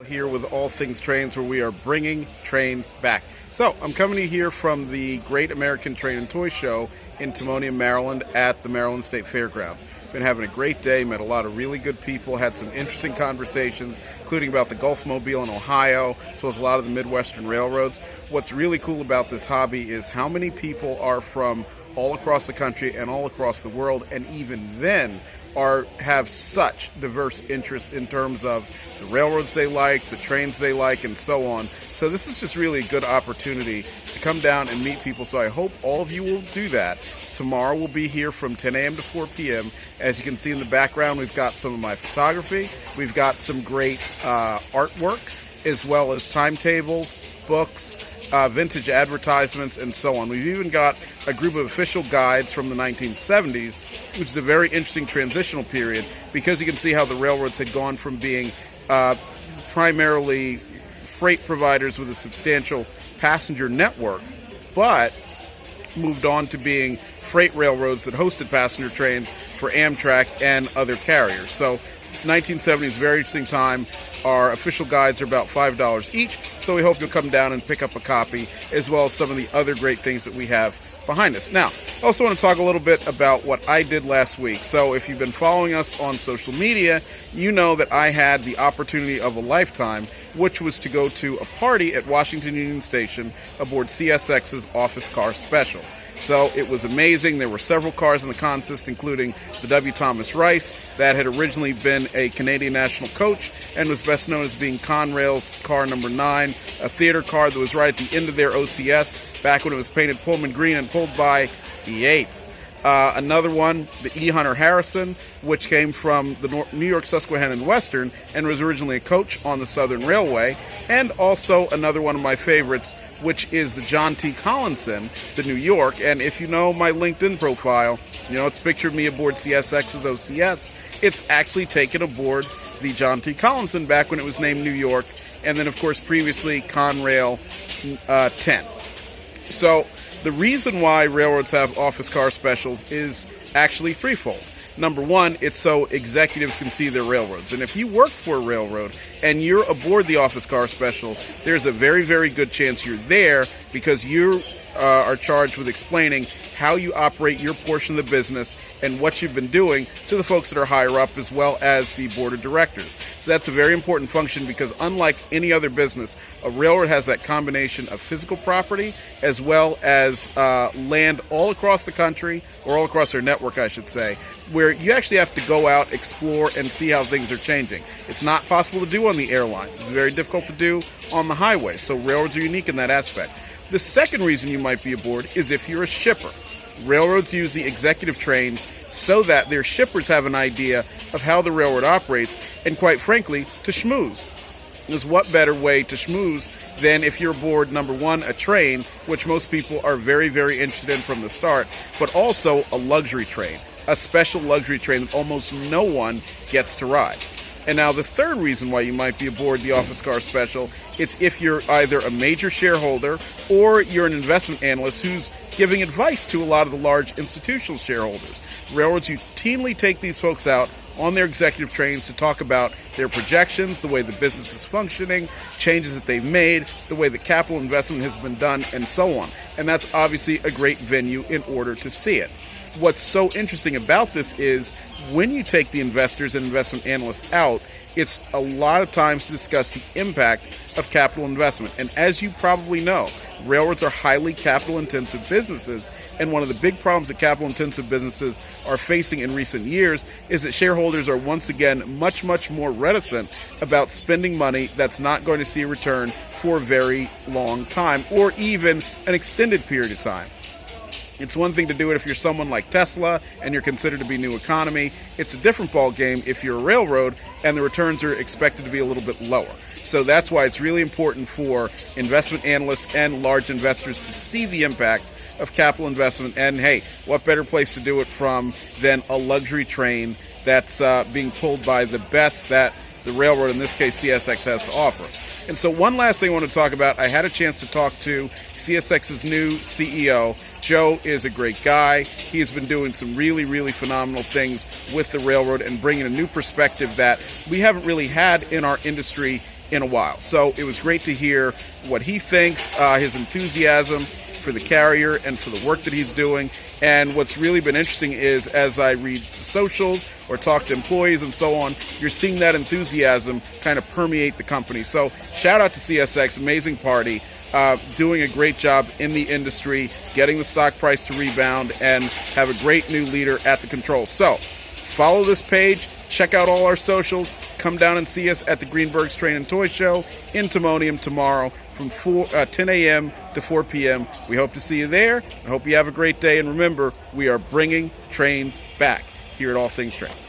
Here with All Things Trains, where we are bringing trains back. So I'm coming to you here from the Great American Train and Toy Show in Timonium, Maryland at the Maryland State Fairgrounds. Been having a great day, met a lot of really good people, had some interesting conversations, including about the Gulfmobile in Ohio, as well as a lot of the Midwestern railroads. What's really cool about this hobby is how many people are from all across the country and all across the world, and even then have such diverse interests in terms of the railroads they like, the trains they like, and so on. So this is just really a good opportunity to come down and meet people. So I hope all of you will do that. Tomorrow we'll be here from 10 a.m. to 4 p.m. As you can see in the background, we've got some of my photography. We've got some great artwork, as well as timetables, books, vintage advertisements, and so on. We've even got a group of official guides from the 1970s, which is a very interesting transitional period, because you can see how the railroads had gone from being primarily freight providers with a substantial passenger network, but moved on to being freight railroads that hosted passenger trains for Amtrak and other carriers. So 1970s is a very interesting time. Our official guides are about $5 each, so we hope you'll come down and pick up a copy, as well as some of the other great things that we have behind us. Now, I also want to talk a little bit about what I did last week. So if you've been following us on social media, you know that I had the opportunity of a lifetime, which was to go to a party at Washington Union Station aboard CSX's Office Car Special. So it was amazing. There were several cars in the consist, including the W. Thomas Rice, that had originally been a Canadian National coach and was best known as being Conrail's car number 9, a theater car that was right at the end of their OCS back when it was painted Pullman green and pulled by E8s. Another one, the E. Hunter Harrison, which came from the New York Susquehanna and Western and was originally a coach on the Southern Railway. And also another one of my favorites, which is the John T. Collinson, the New York. And if you know my LinkedIn profile, you know it's pictured me aboard CSX's OCS. It's actually taken aboard the John T. Collinson back when it was named New York, and then of course previously Conrail 10. So the reason why railroads have office car specials is actually threefold. Number one, it's so executives can see their railroads. And if you work for a railroad and you're aboard the office car special, there's a very, very good chance you're there because you are charged with explaining how you operate your portion of the business and what you've been doing to the folks that are higher up, as well as the board of directors. So that's a very important function, because unlike any other business, a railroad has that combination of physical property as well as land all across the country, or all across their network, I should say, where you actually have to go out, explore, and see how things are changing. It's not possible to do on the airlines. It's very difficult to do on the highway. So railroads are unique in that aspect. The second reason you might be aboard is if you're a shipper. Railroads use the executive trains so that their shippers have an idea of how the railroad operates, and quite frankly, to schmooze. There's what better way to schmooze than if you're aboard, number one, a train, which most people are very, very interested in from the start, but also a luxury train, a special luxury train that almost no one gets to ride. And now the third reason why you might be aboard the Office Car Special, it's if you're either a major shareholder or you're an investment analyst who's giving advice to a lot of the large institutional shareholders. Railroads routinely take these folks out on their executive trains to talk about their projections, the way the business is functioning, changes that they've made, the way the capital investment has been done, and so on. And that's obviously a great venue in order to see it. What's so interesting about this is when you take the investors and investment analysts out, it's a lot of times to discuss the impact of capital investment. And as you probably know, railroads are highly capital-intensive businesses, and one of the big problems that capital-intensive businesses are facing in recent years is that shareholders are once again much, much more reticent about spending money that's not going to see a return for a very long time, or even an extended period of time. It's one thing to do it if you're someone like Tesla and you're considered to be new economy. It's a different ball game if you're a railroad and the returns are expected to be a little bit lower. So that's why it's really important for investment analysts and large investors to see the impact of capital investment. And hey, what better place to do it from than a luxury train that's being pulled by the best that the railroad, in this case CSX, has to offer. And so one last thing I want to talk about, I had a chance to talk to CSX's new CEO. Joe is a great guy. He has been doing some really, really phenomenal things with the railroad and bringing a new perspective that we haven't really had in our industry in a while. So it was great to hear what he thinks, his enthusiasm for the carrier and for the work that he's doing. And what's really been interesting is as I read socials or talk to employees and so on, you're seeing that enthusiasm kind of permeate the company. So shout out to CSX, amazing party, doing a great job in the industry, getting the stock price to rebound, and have a great new leader at the controls. So follow this page, check out all our socials, come down and see us at the Greenberg's Train and Toy Show in Timonium tomorrow from 10 a.m. to 4 p.m. We hope to see you there. I hope you have a great day. And remember, we are bringing trains back here at All Things Trains.